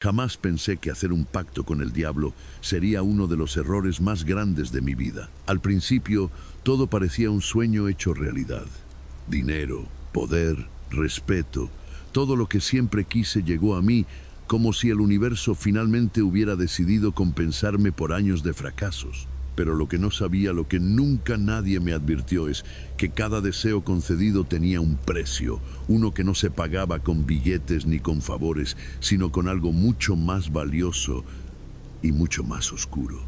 Jamás pensé que hacer un pacto con el diablo sería uno de los errores más grandes de mi vida. Al principio, todo parecía un sueño hecho realidad. Dinero, poder, respeto, todo lo que siempre quise llegó a mí como si el universo finalmente hubiera decidido compensarme por años de fracasos. Pero lo que no sabía, lo que nunca nadie me advirtió, es que cada deseo concedido tenía un precio, uno que no se pagaba con billetes ni con favores, sino con algo mucho más valioso y mucho más oscuro.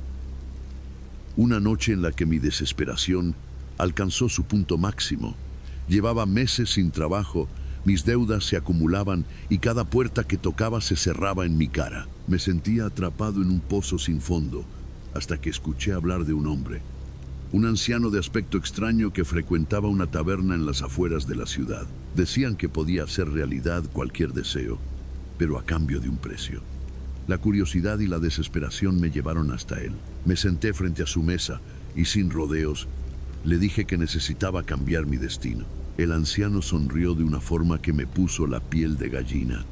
Una noche en la que mi desesperación alcanzó su punto máximo. Llevaba meses sin trabajo, mis deudas se acumulaban y cada puerta que tocaba se cerraba en mi cara. Me sentía atrapado en un pozo sin fondo, hasta que escuché hablar de un hombre, un anciano de aspecto extraño que frecuentaba una taberna en las afueras de la ciudad. Decían que podía hacer realidad cualquier deseo, pero a cambio de un precio. La curiosidad y la desesperación me llevaron hasta él. Me senté frente a su mesa y sin rodeos le dije que necesitaba cambiar mi destino. El anciano sonrió de una forma que me puso la piel de gallina.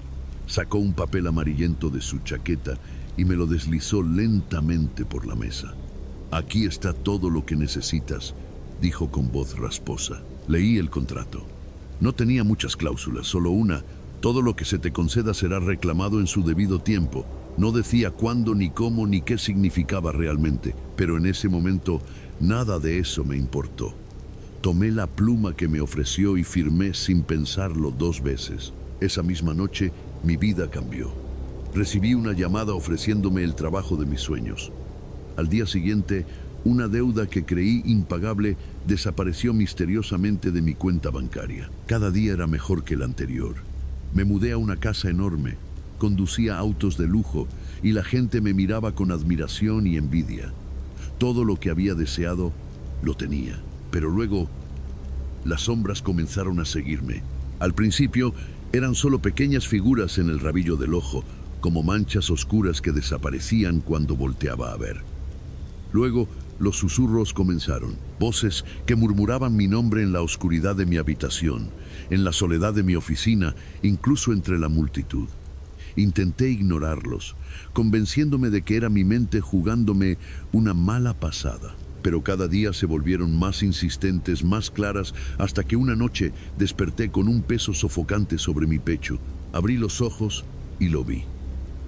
Sacó un papel amarillento de su chaqueta y me lo deslizó lentamente por la mesa. «Aquí está todo lo que necesitas», dijo con voz rasposa. Leí el contrato. No tenía muchas cláusulas, solo una: todo lo que se te conceda será reclamado en su debido tiempo. No decía cuándo, ni cómo, ni qué significaba realmente, pero en ese momento nada de eso me importó. Tomé la pluma que me ofreció y firmé sin pensarlo 2 veces. Esa misma noche, mi vida cambió. Recibí una llamada ofreciéndome el trabajo de mis sueños. Al día siguiente, una deuda que creí impagable desapareció misteriosamente de mi cuenta bancaria. Cada día era mejor que el anterior. Me mudé a una casa enorme, conducía autos de lujo y la gente me miraba con admiración y envidia. Todo lo que había deseado, lo tenía. Pero luego, las sombras comenzaron a seguirme. Al principio, eran solo pequeñas figuras en el rabillo del ojo, como manchas oscuras que desaparecían cuando volteaba a ver. Luego, los susurros comenzaron, voces que murmuraban mi nombre en la oscuridad de mi habitación, en la soledad de mi oficina, incluso entre la multitud. Intenté ignorarlos, convenciéndome de que era mi mente jugándome una mala pasada. Pero cada día se volvieron más insistentes, más claras, hasta que una noche desperté con un peso sofocante sobre mi pecho. Abrí los ojos y lo vi.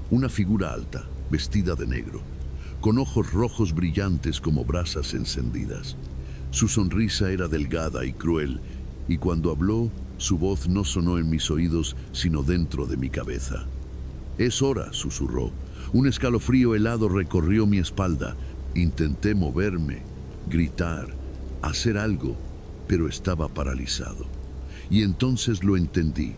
Una figura alta, vestida de negro, con ojos rojos brillantes como brasas encendidas. Su sonrisa era delgada y cruel, y cuando habló, su voz no sonó en mis oídos, sino dentro de mi cabeza. «Es hora», susurró. Un escalofrío helado recorrió mi espalda. Intenté moverme, gritar, hacer algo, pero estaba paralizado. Y entonces lo entendí.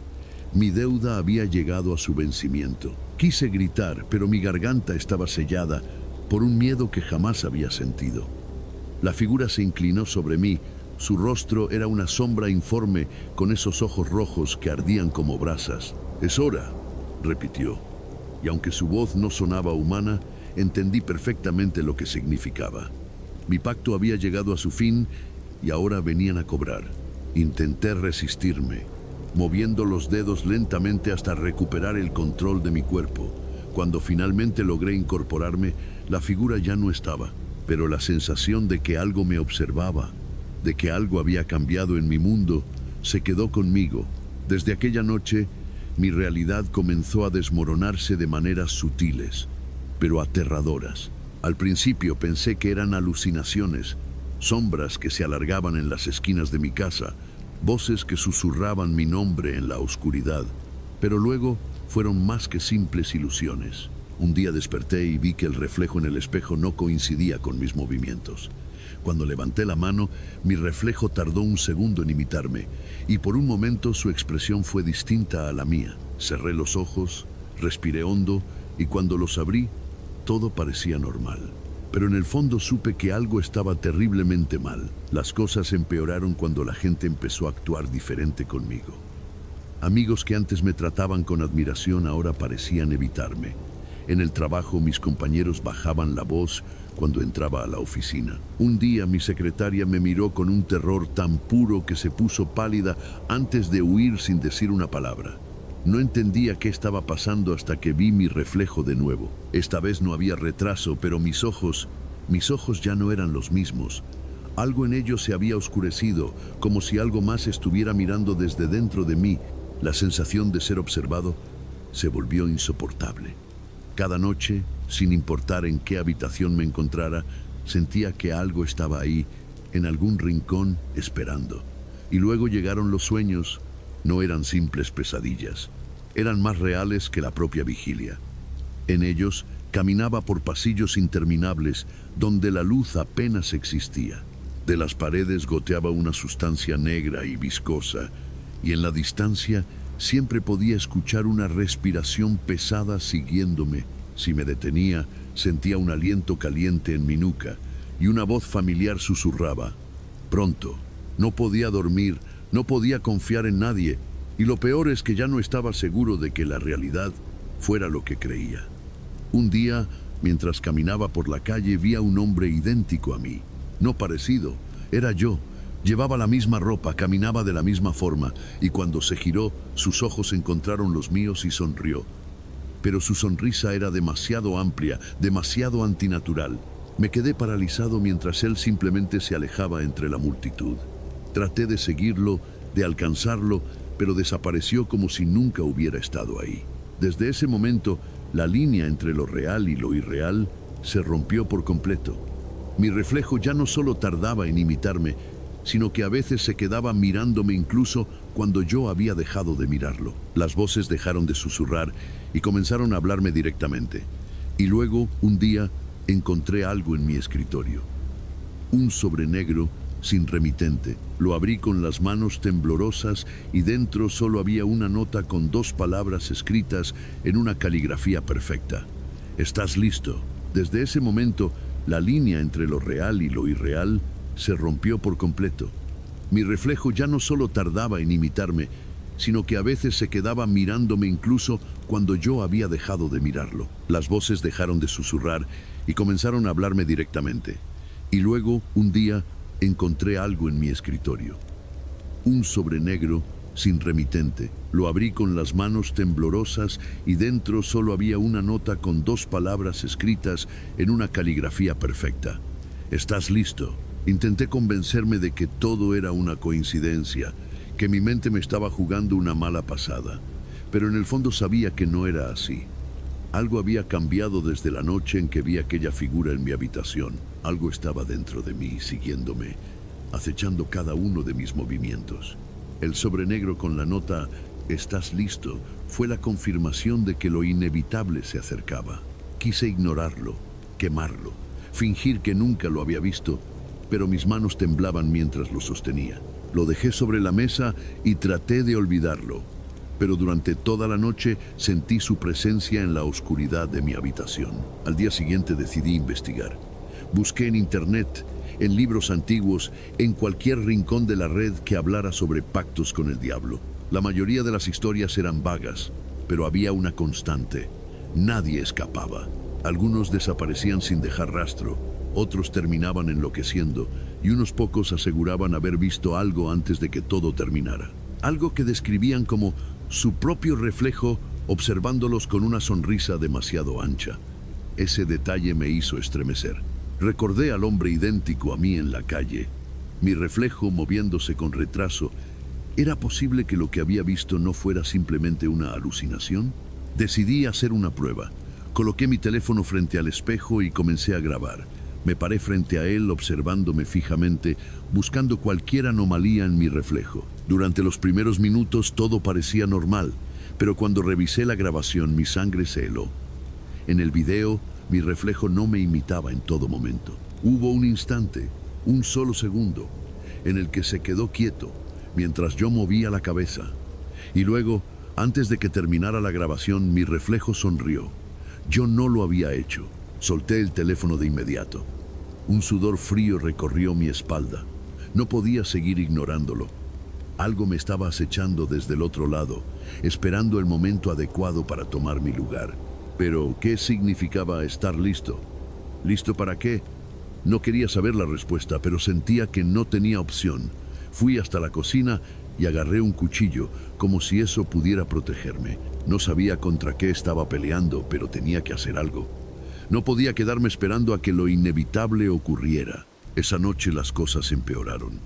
Mi deuda había llegado a su vencimiento. Quise gritar, pero mi garganta estaba sellada por un miedo que jamás había sentido. La figura se inclinó sobre mí. Su rostro era una sombra informe con esos ojos rojos que ardían como brasas. «Es hora», repitió. Y aunque su voz no sonaba humana, entendí perfectamente lo que significaba. Mi pacto había llegado a su fin y ahora venían a cobrar. Intenté resistirme, moviendo los dedos lentamente hasta recuperar el control de mi cuerpo. Cuando finalmente logré incorporarme, la figura ya no estaba, pero la sensación de que algo me observaba, de que algo había cambiado en mi mundo, se quedó conmigo. Desde aquella noche, mi realidad comenzó a desmoronarse de maneras sutiles, pero aterradoras. Al principio pensé que eran alucinaciones, sombras que se alargaban en las esquinas de mi casa, voces que susurraban mi nombre en la oscuridad, pero luego fueron más que simples ilusiones. Un día desperté y vi que el reflejo en el espejo no coincidía con mis movimientos. Cuando levanté la mano, mi reflejo tardó un segundo en imitarme, y por un momento su expresión fue distinta a la mía. Cerré los ojos, respiré hondo, y cuando los abrí, todo parecía normal. Pero en el fondo supe que algo estaba terriblemente mal. Las cosas empeoraron cuando la gente empezó a actuar diferente conmigo. Amigos que antes me trataban con admiración ahora parecían evitarme. En el trabajo mis compañeros bajaban la voz cuando entraba a la oficina. Un día mi secretaria me miró con un terror tan puro que se puso pálida antes de huir sin decir una palabra. No entendía qué estaba pasando hasta que vi mi reflejo de nuevo. Esta vez no había retraso, pero mis ojos ya no eran los mismos. Algo en ellos se había oscurecido, como si algo más estuviera mirando desde dentro de mí. La sensación de ser observado se volvió insoportable. Cada noche, sin importar en qué habitación me encontrara, sentía que algo estaba ahí, en algún rincón, esperando. Y luego llegaron los sueños. No eran simples pesadillas. Eran más reales que la propia vigilia. En ellos, caminaba por pasillos interminables, donde la luz apenas existía. De las paredes goteaba una sustancia negra y viscosa, y en la distancia siempre podía escuchar una respiración pesada siguiéndome. Si me detenía, sentía un aliento caliente en mi nuca, y una voz familiar susurraba: «Pronto». No podía dormir, no podía confiar en nadie, y lo peor es que ya no estaba seguro de que la realidad fuera lo que creía. Un día, mientras caminaba por la calle, vi a un hombre idéntico a mí. No parecido, era yo. Llevaba la misma ropa, caminaba de la misma forma, y cuando se giró, sus ojos encontraron los míos y sonrió. Pero su sonrisa era demasiado amplia, demasiado antinatural. Me quedé paralizado mientras él simplemente se alejaba entre la multitud. Traté de seguirlo, de alcanzarlo, pero desapareció como si nunca hubiera estado ahí. Desde ese momento, la línea entre lo real y lo irreal se rompió por completo. Mi reflejo ya no solo tardaba en imitarme, sino que a veces se quedaba mirándome incluso cuando yo había dejado de mirarlo. Las voces dejaron de susurrar y comenzaron a hablarme directamente. Y luego, un día, encontré algo en mi escritorio. Un sobre negro sin remitente. Lo abrí con las manos temblorosas y dentro solo había una nota con 2 palabras escritas en una caligrafía perfecta. «Estás listo». Desde ese momento, la línea entre lo real y lo irreal se rompió por completo. Mi reflejo ya no solo tardaba en imitarme, sino que a veces se quedaba mirándome incluso cuando yo había dejado de mirarlo. Las voces dejaron de susurrar y comenzaron a hablarme directamente. Y luego, un día, encontré algo en mi escritorio. Un sobre negro sin remitente. Lo abrí con las manos temblorosas y dentro solo había una nota con 2 palabras escritas en una caligrafía perfecta. «Estás listo». Intenté convencerme de que todo era una coincidencia, que mi mente me estaba jugando una mala pasada, pero en el fondo sabía que no era así. Algo había cambiado desde la noche en que vi aquella figura en mi habitación. Algo estaba dentro de mí, siguiéndome, acechando cada uno de mis movimientos. El sobre negro con la nota «Estás listo» fue la confirmación de que lo inevitable se acercaba. Quise ignorarlo, quemarlo, fingir que nunca lo había visto, pero mis manos temblaban mientras lo sostenía. Lo dejé sobre la mesa y traté de olvidarlo, pero durante toda la noche sentí su presencia en la oscuridad de mi habitación. Al día siguiente decidí investigar. Busqué en internet, en libros antiguos, en cualquier rincón de la red que hablara sobre pactos con el diablo. La mayoría de las historias eran vagas, pero había una constante: nadie escapaba. Algunos desaparecían sin dejar rastro, otros terminaban enloqueciendo, y unos pocos aseguraban haber visto algo antes de que todo terminara. Algo que describían como su propio reflejo, observándolos con una sonrisa demasiado ancha. Ese detalle me hizo estremecer. Recordé al hombre idéntico a mí en la calle, mi reflejo moviéndose con retraso. ¿Era posible que lo que había visto no fuera simplemente una alucinación? Decidí hacer una prueba. Coloqué mi teléfono frente al espejo y comencé a grabar. Me paré frente a él observándome fijamente, buscando cualquier anomalía en mi reflejo. Durante los primeros minutos todo parecía normal, pero cuando revisé la grabación mi sangre se heló. En el video, mi reflejo no me imitaba en todo momento. Hubo un instante, un solo segundo, en el que se quedó quieto, mientras yo movía la cabeza. Y luego, antes de que terminara la grabación, mi reflejo sonrió. Yo no lo había hecho. Solté el teléfono de inmediato. Un sudor frío recorrió mi espalda. No podía seguir ignorándolo. Algo me estaba acechando desde el otro lado, esperando el momento adecuado para tomar mi lugar. Pero, ¿qué significaba estar listo? ¿Listo para qué? No quería saber la respuesta, pero sentía que no tenía opción. Fui hasta la cocina y agarré un cuchillo como si eso pudiera protegerme. No sabía contra qué estaba peleando, pero tenía que hacer algo. No podía quedarme esperando a que lo inevitable ocurriera. Esa noche las cosas empeoraron.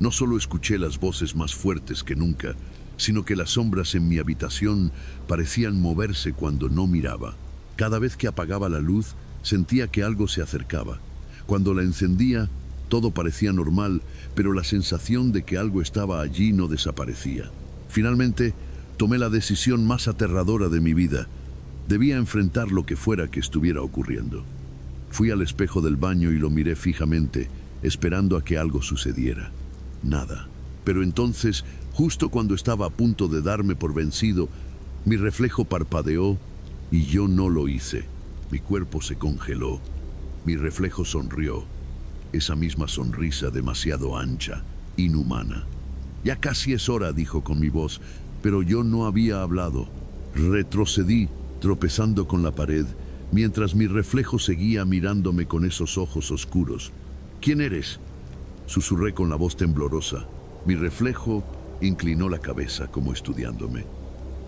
No solo escuché las voces más fuertes que nunca, sino que las sombras en mi habitación parecían moverse cuando no miraba. Cada vez que apagaba la luz, sentía que algo se acercaba. Cuando la encendía, todo parecía normal, pero la sensación de que algo estaba allí no desaparecía. Finalmente, tomé la decisión más aterradora de mi vida. Debía enfrentar lo que fuera que estuviera ocurriendo. Fui al espejo del baño y lo miré fijamente, esperando a que algo sucediera. Nada. Pero entonces, justo cuando estaba a punto de darme por vencido, mi reflejo parpadeó y yo no lo hice. Mi cuerpo se congeló. Mi reflejo sonrió. Esa misma sonrisa demasiado ancha, inhumana. «Ya casi es hora», dijo con mi voz, pero yo no había hablado. Retrocedí, tropezando con la pared, mientras mi reflejo seguía mirándome con esos ojos oscuros. «¿Quién eres?», susurré con la voz temblorosa. Mi reflejo inclinó la cabeza como estudiándome.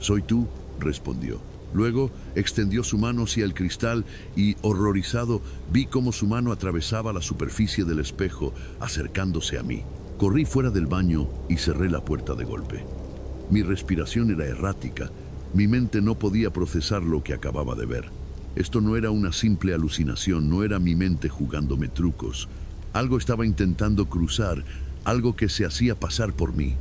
«¿Soy tú?», respondió. Luego extendió su mano hacia el cristal y, horrorizado, vi cómo su mano atravesaba la superficie del espejo, acercándose a mí. Corrí fuera del baño y cerré la puerta de golpe. Mi respiración era errática. Mi mente no podía procesar lo que acababa de ver. Esto no era una simple alucinación, no era mi mente jugándome trucos. Algo estaba intentando cruzar, algo que se hacía pasar por mí.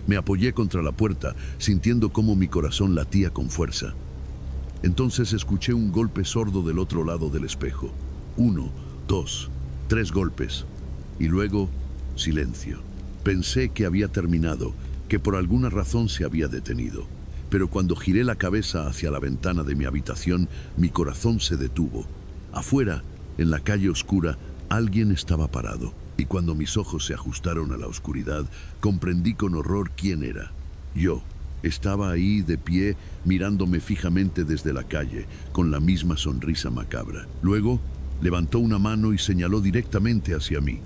Me apoyé contra la puerta, sintiendo cómo mi corazón latía con fuerza. Entonces escuché un golpe sordo del otro lado del espejo. 1, 2, 3 golpes. Y luego, silencio. Pensé que había terminado, que por alguna razón se había detenido. Pero cuando giré la cabeza hacia la ventana de mi habitación, mi corazón se detuvo. Afuera, en la calle oscura, alguien estaba parado. Y cuando mis ojos se ajustaron a la oscuridad, comprendí con horror quién era. Yo. Estaba ahí de pie, mirándome fijamente desde la calle, con la misma sonrisa macabra. Luego, levantó una mano y señaló directamente hacia mí.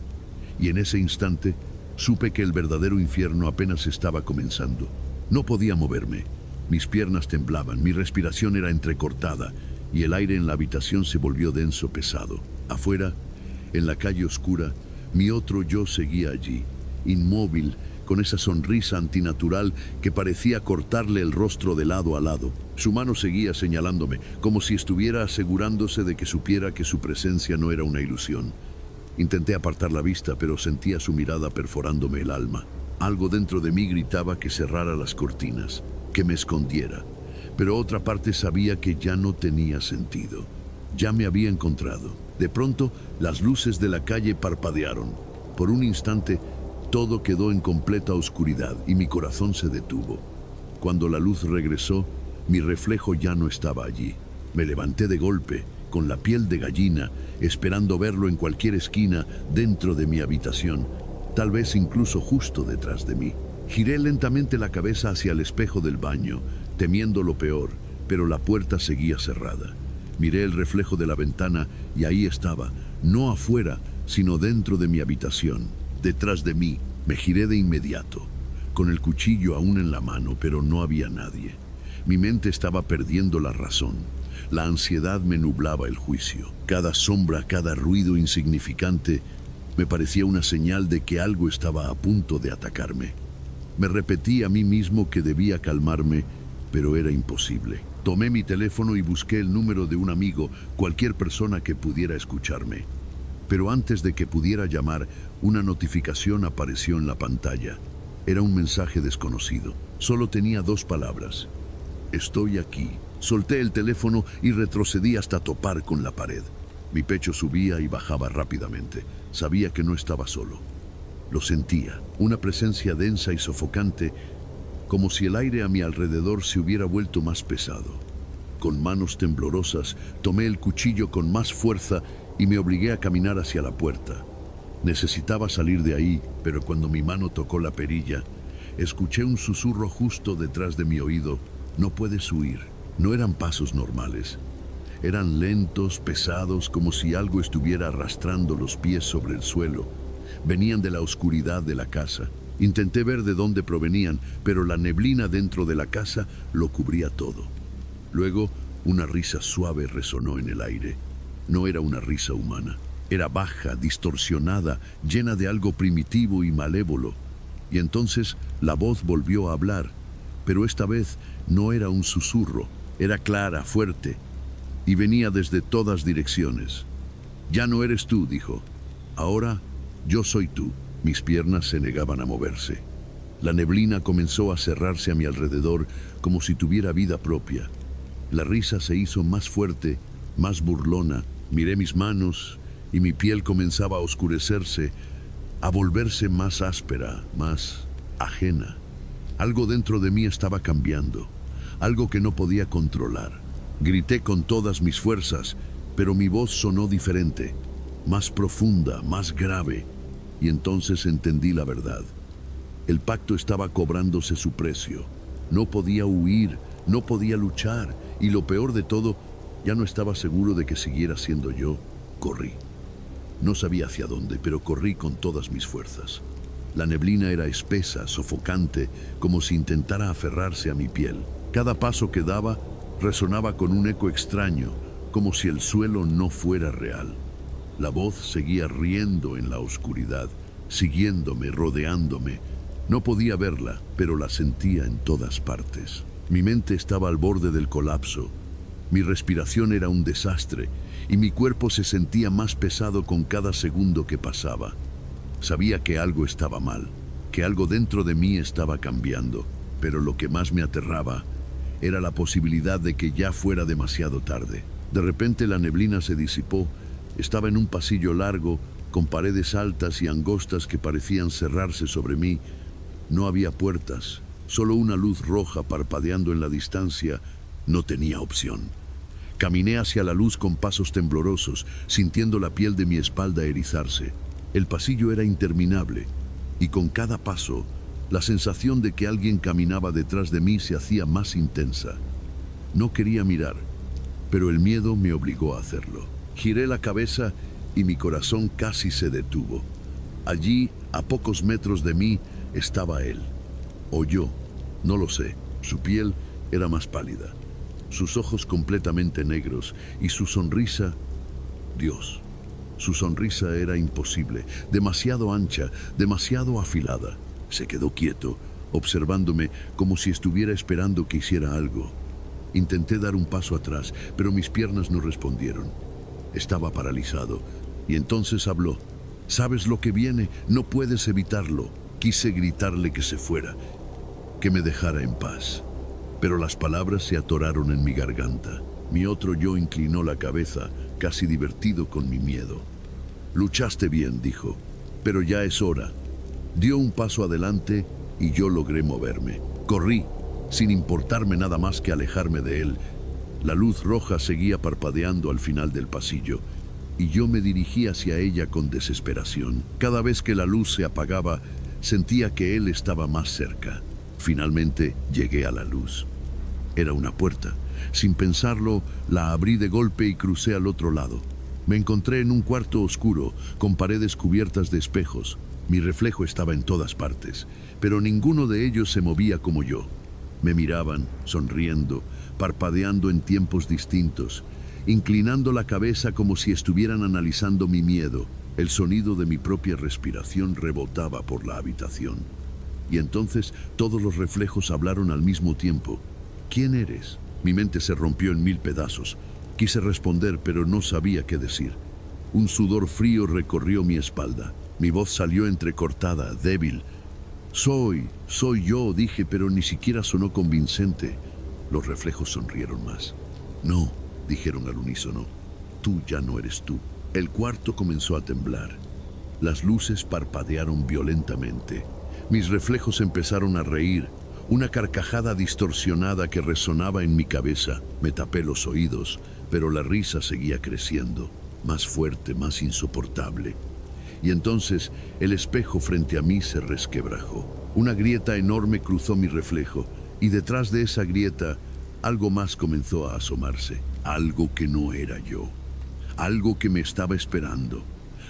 Y en ese instante, supe que el verdadero infierno apenas estaba comenzando. No podía moverme. Mis piernas temblaban, mi respiración era entrecortada, y el aire en la habitación se volvió denso, pesado. Afuera, en la calle oscura, mi otro yo seguía allí, inmóvil, con esa sonrisa antinatural que parecía cortarle el rostro de lado a lado. Su mano seguía señalándome, como si estuviera asegurándose de que supiera que su presencia no era una ilusión. Intenté apartar la vista, pero sentía su mirada perforándome el alma. Algo dentro de mí gritaba que cerrara las cortinas, que me escondiera. Pero otra parte sabía que ya no tenía sentido. Ya me había encontrado. De pronto, las luces de la calle parpadearon. Por un instante, todo quedó en completa oscuridad y mi corazón se detuvo. Cuando la luz regresó, mi reflejo ya no estaba allí. Me levanté de golpe, con la piel de gallina, esperando verlo en cualquier esquina dentro de mi habitación, tal vez incluso justo detrás de mí. Giré lentamente la cabeza hacia el espejo del baño, temiendo lo peor, pero la puerta seguía cerrada. Miré el reflejo de la ventana y ahí estaba, no afuera, sino dentro de mi habitación. Detrás de mí. Me giré de inmediato, con el cuchillo aún en la mano, pero no había nadie. Mi mente estaba perdiendo la razón. La ansiedad me nublaba el juicio. Cada sombra, cada ruido insignificante me parecía una señal de que algo estaba a punto de atacarme. Me repetí a mí mismo que debía calmarme, pero era imposible. Tomé mi teléfono y busqué el número de un amigo, cualquier persona que pudiera escucharme. Pero antes de que pudiera llamar, una notificación apareció en la pantalla. Era un mensaje desconocido. Solo tenía 2 palabras. «Estoy aquí». Solté el teléfono y retrocedí hasta topar con la pared. Mi pecho subía y bajaba rápidamente. Sabía que no estaba solo. Lo sentía, una presencia densa y sofocante, como si el aire a mi alrededor se hubiera vuelto más pesado. Con manos temblorosas, tomé el cuchillo con más fuerza y me obligué a caminar hacia la puerta. Necesitaba salir de ahí, pero cuando mi mano tocó la perilla, escuché un susurro justo detrás de mi oído. «No puedes huir». No eran pasos normales. Eran lentos, pesados, como si algo estuviera arrastrando los pies sobre el suelo. Venían de la oscuridad de la casa. Intenté ver de dónde provenían, pero la neblina dentro de la casa lo cubría todo. Luego, una risa suave resonó en el aire. No era una risa humana. Era baja, distorsionada, llena de algo primitivo y malévolo. Y entonces la voz volvió a hablar, pero esta vez no era un susurro, era clara, fuerte, y venía desde todas direcciones. «Ya no eres tú», dijo. «Ahora yo soy tú». Mis piernas se negaban a moverse. La neblina comenzó a cerrarse a mi alrededor como si tuviera vida propia. La risa se hizo más fuerte, más burlona. Miré mis manos y mi piel comenzaba a oscurecerse, a volverse más áspera, más ajena. Algo dentro de mí estaba cambiando, algo que no podía controlar. Grité con todas mis fuerzas, pero mi voz sonó diferente, más profunda, más grave. Y entonces entendí la verdad. El pacto estaba cobrándose su precio. No podía huir, no podía luchar, y lo peor de todo, ya no estaba seguro de que siguiera siendo yo. Corrí. No sabía hacia dónde, pero corrí con todas mis fuerzas. La neblina era espesa, sofocante, como si intentara aferrarse a mi piel. Cada paso que daba resonaba con un eco extraño, como si el suelo no fuera real. La voz seguía riendo en la oscuridad, siguiéndome, rodeándome. No podía verla, pero la sentía en todas partes. Mi mente estaba al borde del colapso. Mi respiración era un desastre y mi cuerpo se sentía más pesado con cada segundo que pasaba. Sabía que algo estaba mal, que algo dentro de mí estaba cambiando, pero lo que más me aterraba era la posibilidad de que ya fuera demasiado tarde. De repente la neblina se disipó. Estaba en un pasillo largo, con paredes altas y angostas que parecían cerrarse sobre mí. No había puertas, solo una luz roja parpadeando en la distancia. No tenía opción. Caminé hacia la luz con pasos temblorosos, sintiendo la piel de mi espalda erizarse. El pasillo era interminable, y con cada paso, la sensación de que alguien caminaba detrás de mí se hacía más intensa. No quería mirar, pero el miedo me obligó a hacerlo. Giré la cabeza y mi corazón casi se detuvo. Allí, a pocos metros de mí, estaba él. O yo, no lo sé. Su piel era más pálida, sus ojos completamente negros y su sonrisa... Dios, su sonrisa era imposible, demasiado ancha, demasiado afilada. Se quedó quieto, observándome como si estuviera esperando que hiciera algo. Intenté dar un paso atrás, pero mis piernas no respondieron. Estaba paralizado, y entonces habló. «¿Sabes lo que viene? No puedes evitarlo». Quise gritarle que se fuera, que me dejara en paz. Pero las palabras se atoraron en mi garganta. Mi otro yo inclinó la cabeza, casi divertido con mi miedo. «Luchaste bien», dijo, «pero ya es hora». Dio un paso adelante y yo logré moverme. Corrí, sin importarme nada más que alejarme de él. La luz roja seguía parpadeando al final del pasillo, y yo me dirigí hacia ella con desesperación. Cada vez que la luz se apagaba, sentía que él estaba más cerca. Finalmente llegué a la luz. Era una puerta. Sin pensarlo, la abrí de golpe y crucé al otro lado. Me encontré en un cuarto oscuro, con paredes cubiertas de espejos. Mi reflejo estaba en todas partes, pero ninguno de ellos se movía como yo. Me miraban, sonriendo, parpadeando en tiempos distintos, inclinando la cabeza como si estuvieran analizando mi miedo. El sonido de mi propia respiración rebotaba por la habitación. Y entonces todos los reflejos hablaron al mismo tiempo. «¿Quién eres?». Mi mente se rompió en 1000 pedazos. Quise responder, pero no sabía qué decir. Un sudor frío recorrió mi espalda. Mi voz salió entrecortada, débil. Soy yo», dije, pero ni siquiera sonó convincente. Los reflejos sonrieron más. «No», dijeron al unísono, «tú ya no eres tú». El cuarto comenzó a temblar. Las luces parpadearon violentamente. Mis reflejos empezaron a reír, una carcajada distorsionada que resonaba en mi cabeza. Me tapé los oídos, pero la risa seguía creciendo, más fuerte, más insoportable. Y entonces el espejo frente a mí se resquebrajó. Una grieta enorme cruzó mi reflejo, y detrás de esa grieta algo más comenzó a asomarse. Algo que no era yo. Algo que me estaba esperando.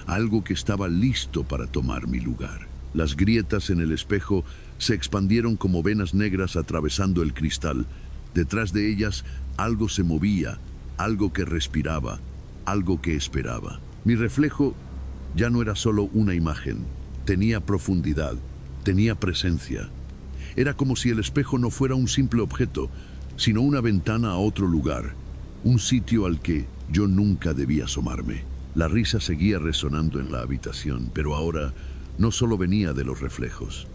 Algo que estaba listo para tomar mi lugar. Las grietas en el espejo se expandieron como venas negras atravesando el cristal. Detrás de ellas algo se movía, algo que respiraba, algo que esperaba. Mi reflejo ya no era solo una imagen, tenía profundidad, tenía presencia. Era como si el espejo no fuera un simple objeto, sino una ventana a otro lugar, un sitio al que yo nunca debía asomarme. La risa seguía resonando en la habitación, pero ahora no solo venía de los reflejos.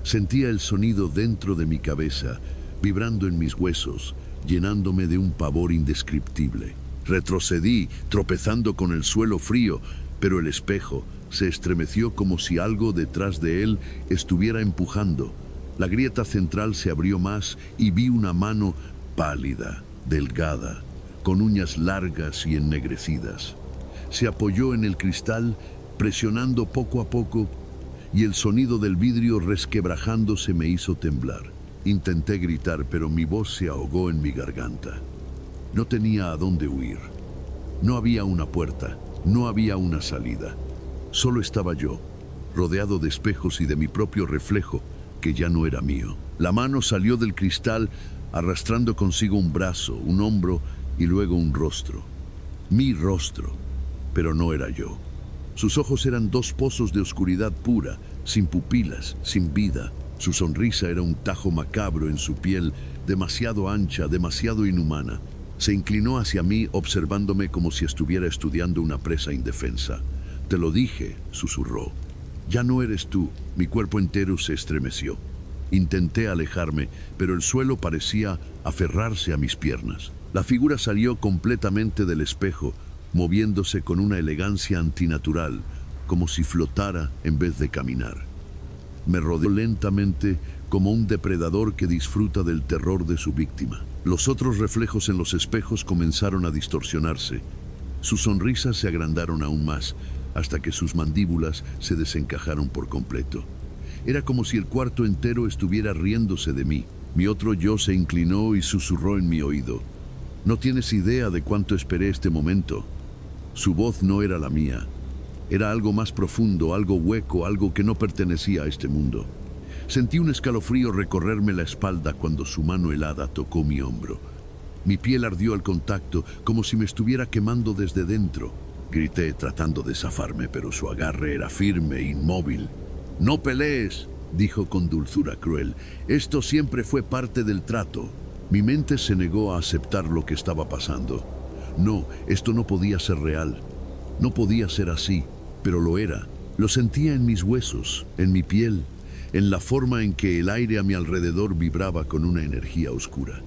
Sentía el sonido dentro de mi cabeza, vibrando en mis huesos, llenándome de un pavor indescriptible. Retrocedí, tropezando con el suelo frío, pero el espejo se estremeció como si algo detrás de él estuviera empujando. La grieta central se abrió más y vi una mano pálida, delgada, con uñas largas y ennegrecidas. Se apoyó en el cristal, presionando poco a poco, y el sonido del vidrio resquebrajándose me hizo temblar. Intenté gritar, pero mi voz se ahogó en mi garganta. No tenía a dónde huir. No había una puerta, no había una salida. Solo estaba yo, rodeado de espejos y de mi propio reflejo, que ya no era mío. La mano salió del cristal, arrastrando consigo un brazo, un hombro y luego un rostro. Mi rostro, pero no era yo. Sus ojos eran dos pozos de oscuridad pura, sin pupilas, sin vida. Su sonrisa era un tajo macabro en su piel, demasiado ancha, demasiado inhumana. Se inclinó hacia mí, observándome como si estuviera estudiando una presa indefensa. «Te lo dije», susurró. «Ya no eres tú». Mi cuerpo entero se estremeció. Intenté alejarme, pero el suelo parecía aferrarse a mis piernas. La figura salió completamente del espejo, moviéndose con una elegancia antinatural, como si flotara en vez de caminar. Me rodeó lentamente como un depredador que disfruta del terror de su víctima. Los otros reflejos en los espejos comenzaron a distorsionarse. Sus sonrisas se agrandaron aún más, hasta que sus mandíbulas se desencajaron por completo. Era como si el cuarto entero estuviera riéndose de mí. Mi otro yo se inclinó y susurró en mi oído. «No tienes idea de cuánto esperé este momento». Su voz no era la mía. Era algo más profundo, algo hueco, algo que no pertenecía a este mundo. Sentí un escalofrío recorrerme la espalda cuando su mano helada tocó mi hombro. Mi piel ardió al contacto, como si me estuviera quemando desde dentro. Grité tratando de zafarme, pero su agarre era firme e inmóvil. «No pelees», dijo con dulzura cruel. «Esto siempre fue parte del trato». Mi mente se negó a aceptar lo que estaba pasando. No, esto no podía ser real. No podía ser así, pero lo era. Lo sentía en mis huesos, en mi piel, en la forma en que el aire a mi alrededor vibraba con una energía oscura.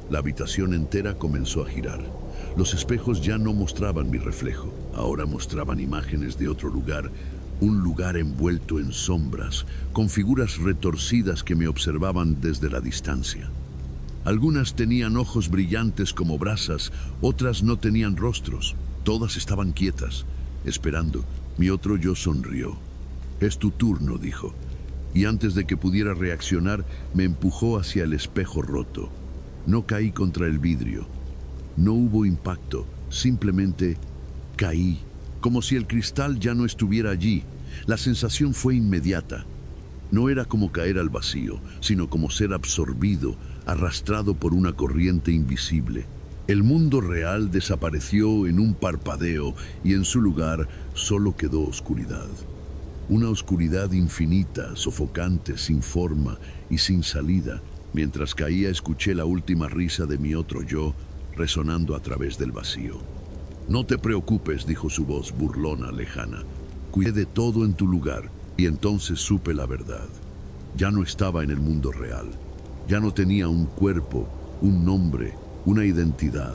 La habitación entera comenzó a girar. Los espejos ya no mostraban mi reflejo, ahora mostraban imágenes de otro lugar, un lugar envuelto en sombras, con figuras retorcidas que me observaban desde la distancia. Algunas tenían ojos brillantes como brasas, otras no tenían rostros. Todas estaban quietas, esperando. Mi otro yo sonrió. «Es tu turno», dijo. Y antes de que pudiera reaccionar, me empujó hacia el espejo roto. No caí contra el vidrio. No hubo impacto, simplemente caí, como si el cristal ya no estuviera allí. La sensación fue inmediata. No era como caer al vacío, sino como ser absorbido, arrastrado por una corriente invisible. El mundo real desapareció en un parpadeo y en su lugar solo quedó oscuridad. Una oscuridad infinita, sofocante, sin forma y sin salida. Mientras caía, escuché la última risa de mi otro yo resonando a través del vacío. «No te preocupes», dijo su voz burlona, lejana. «Cuidé de todo en tu lugar». Y entonces supe la verdad. Ya no estaba en el mundo real. Ya no tenía un cuerpo, un nombre, una identidad.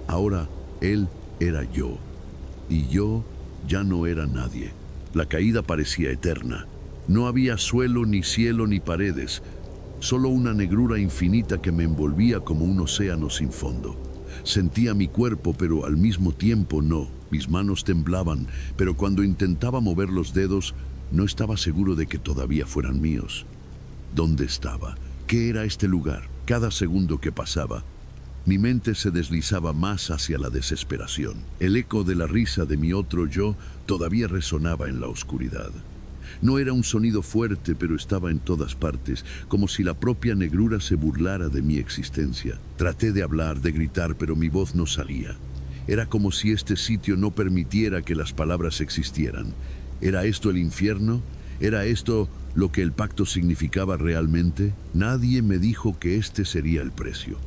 Ahora él era yo. Y yo ya no era nadie. La caída parecía eterna. No había suelo, ni cielo, ni paredes. Solo una negrura infinita que me envolvía como un océano sin fondo. Sentía mi cuerpo, pero al mismo tiempo no. Mis manos temblaban, pero cuando intentaba mover los dedos, no estaba seguro de que todavía fueran míos. ¿Dónde estaba? ¿Qué era este lugar? Cada segundo que pasaba, mi mente se deslizaba más hacia la desesperación. El eco de la risa de mi otro yo todavía resonaba en la oscuridad. No era un sonido fuerte, pero estaba en todas partes, como si la propia negrura se burlara de mi existencia. Traté de hablar, de gritar, pero mi voz no salía. Era como si este sitio no permitiera que las palabras existieran. ¿Era esto el infierno? ¿Era esto lo que el pacto significaba realmente? Nadie me dijo que este sería el precio.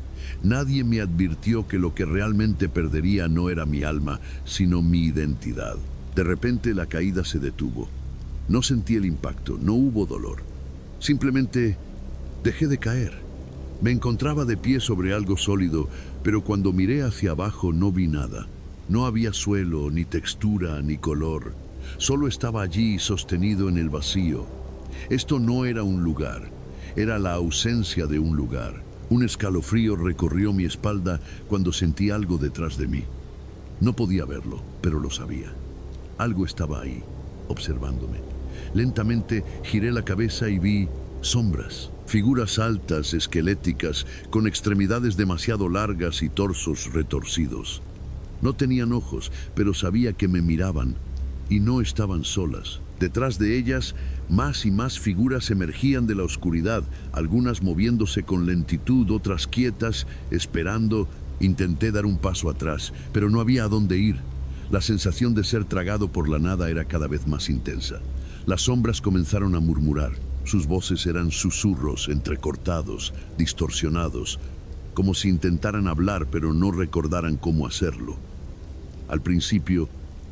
Nadie me advirtió que lo que realmente perdería no era mi alma, sino mi identidad. De repente la caída se detuvo. No sentí el impacto, no hubo dolor. Simplemente dejé de caer. Me encontraba de pie sobre algo sólido, pero cuando miré hacia abajo no vi nada. No había suelo, ni textura, ni color. Solo estaba allí sostenido en el vacío. Esto no era un lugar, era la ausencia de un lugar. Un escalofrío recorrió mi espalda cuando sentí algo detrás de mí. No podía verlo, pero lo sabía. Algo estaba ahí, observándome. Lentamente giré la cabeza y vi sombras, figuras altas, esqueléticas, con extremidades demasiado largas y torsos retorcidos. No tenían ojos, pero sabía que me miraban, y no estaban solas. Detrás de ellas, más y más figuras emergían de la oscuridad, algunas moviéndose con lentitud, otras quietas, esperando. Intenté dar un paso atrás, pero no había a dónde ir. La sensación de ser tragado por la nada era cada vez más intensa. Las sombras comenzaron a murmurar. Sus voces eran susurros entrecortados, distorsionados, como si intentaran hablar pero no recordaran cómo hacerlo. Al principio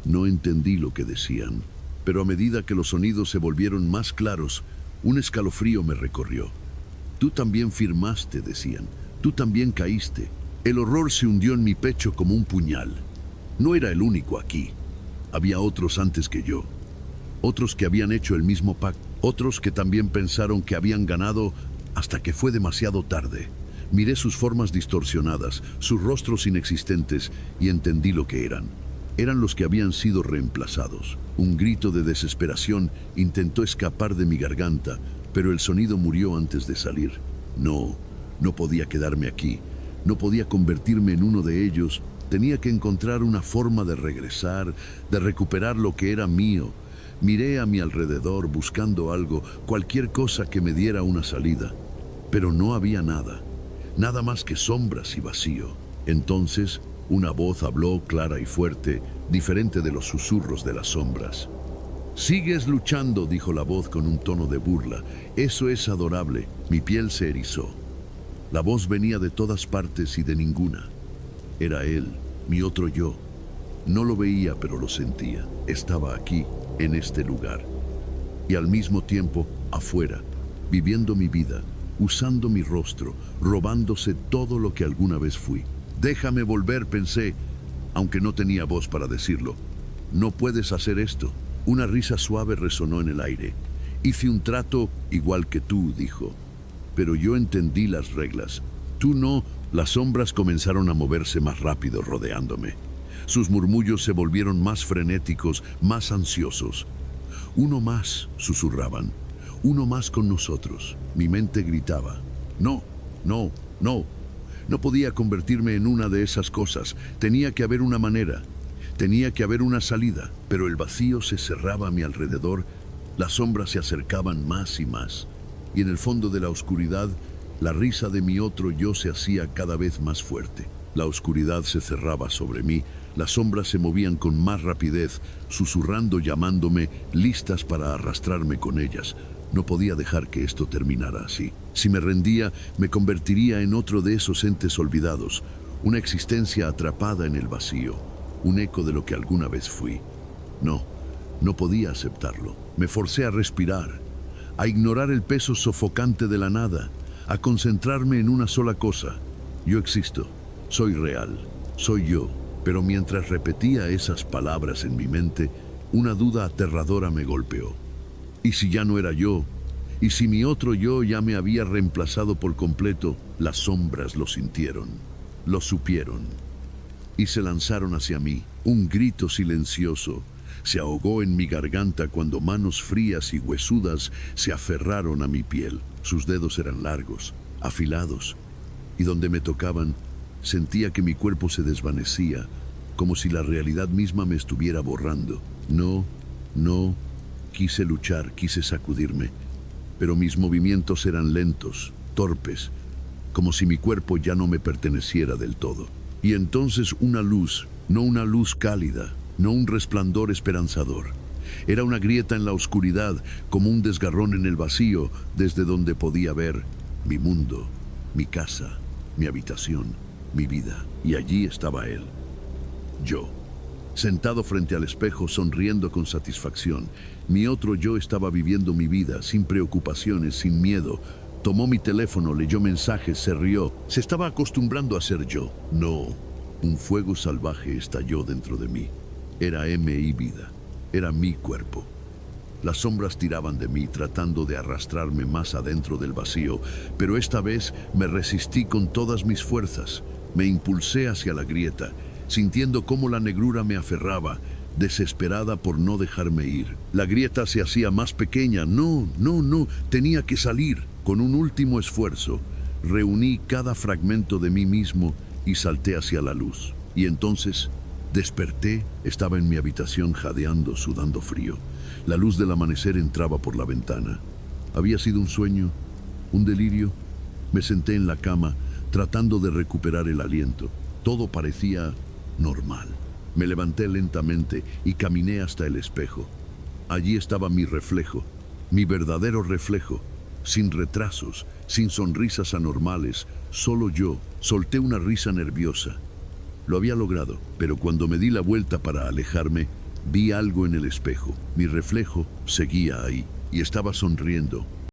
no entendí lo que decían, pero a medida que los sonidos se volvieron más claros, un escalofrío me recorrió. Tú también firmaste, decían. Tú también caíste. El horror se hundió en mi pecho como un puñal. No era el único aquí. Había otros antes que yo. Otros que habían hecho el mismo pacto. Otros que también pensaron que habían ganado hasta que fue demasiado tarde. Miré sus formas distorsionadas, sus rostros inexistentes y entendí lo que eran. Eran los que habían sido reemplazados. Un grito de desesperación intentó escapar de mi garganta, pero el sonido murió antes de salir. No podía quedarme aquí. No podía convertirme en uno de ellos. Tenía que encontrar una forma de regresar, de recuperar lo que era mío. Miré a mi alrededor buscando algo, cualquier cosa que me diera una salida. Pero no había nada. Nada más que sombras y vacío. Entonces, una voz habló clara y fuerte, diferente de los susurros de las sombras. «Sigues luchando», dijo la voz con un tono de burla. «Eso es adorable». Mi piel se erizó. La voz venía de todas partes y de ninguna. Era él, mi otro yo. No lo veía, pero lo sentía. Estaba aquí, en este lugar. Y al mismo tiempo, afuera, viviendo mi vida, usando mi rostro, robándose todo lo que alguna vez fui. «Déjame volver», pensé, aunque no tenía voz para decirlo. «No puedes hacer esto». Una risa suave resonó en el aire. «Hice un trato igual que tú», dijo. «Pero yo entendí las reglas. Tú no». Las sombras comenzaron a moverse más rápido, rodeándome. Sus murmullos se volvieron más frenéticos, más ansiosos. «Uno más», susurraban. «Uno más con nosotros». Mi mente gritaba. «No, no, no». No podía convertirme en una de esas cosas. Tenía que haber una manera. Tenía que haber una salida. Pero el vacío se cerraba a mi alrededor. Las sombras se acercaban más y más. Y en el fondo de la oscuridad, la risa de mi otro yo se hacía cada vez más fuerte. La oscuridad se cerraba sobre mí. Las sombras se movían con más rapidez, susurrando, llamándome, listas para arrastrarme con ellas. No podía dejar que esto terminara así. Si me rendía, me convertiría en otro de esos entes olvidados, una existencia atrapada en el vacío, un eco de lo que alguna vez fui. No podía aceptarlo. Me forcé a respirar, a ignorar el peso sofocante de la nada, a concentrarme en una sola cosa. Yo existo, soy real, soy yo. Pero mientras repetía esas palabras en mi mente, una duda aterradora me golpeó. ¿Y si ya no era yo? ¿Y si mi otro yo ya me había reemplazado por completo? Las sombras lo sintieron, lo supieron, y se lanzaron hacia mí. Un grito silencioso se ahogó en mi garganta cuando manos frías y huesudas se aferraron a mi piel. Sus dedos eran largos, afilados, y donde me tocaban, sentía que mi cuerpo se desvanecía, como si la realidad misma me estuviera borrando. No Quise luchar, quise sacudirme, pero mis movimientos eran lentos, torpes, como si mi cuerpo ya no me perteneciera del todo. Y entonces una luz, no una luz cálida, no un resplandor esperanzador. Era una grieta en la oscuridad, como un desgarrón en el vacío, desde donde podía ver mi mundo, mi casa, mi habitación, mi vida. Y allí estaba él, yo, sentado frente al espejo, sonriendo con satisfacción. Mi otro yo estaba viviendo mi vida, sin preocupaciones, sin miedo. Tomó mi teléfono, leyó mensajes, se rió. Se estaba acostumbrando a ser yo. No, un fuego salvaje estalló dentro de mí. Era mi vida, era mi cuerpo. Las sombras tiraban de mí, tratando de arrastrarme más adentro del vacío, pero esta vez me resistí con todas mis fuerzas. Me impulsé hacia la grieta, sintiendo cómo la negrura me aferraba, desesperada por no dejarme ir. La grieta se hacía más pequeña. No, tenía que salir. Con un último esfuerzo, reuní cada fragmento de mí mismo y salté hacia la luz. Y entonces desperté, estaba en mi habitación jadeando, sudando frío. La luz del amanecer entraba por la ventana. ¿Había sido un sueño? ¿Un delirio? Me senté en la cama, tratando de recuperar el aliento. Todo parecía normal. Me levanté lentamente y caminé hasta el espejo. Allí estaba mi reflejo, mi verdadero reflejo, sin retrasos, sin sonrisas anormales, solo yo. Solté una risa nerviosa. Lo había logrado, pero cuando me di la vuelta para alejarme, vi algo en el espejo. Mi reflejo seguía ahí y estaba sonriendo.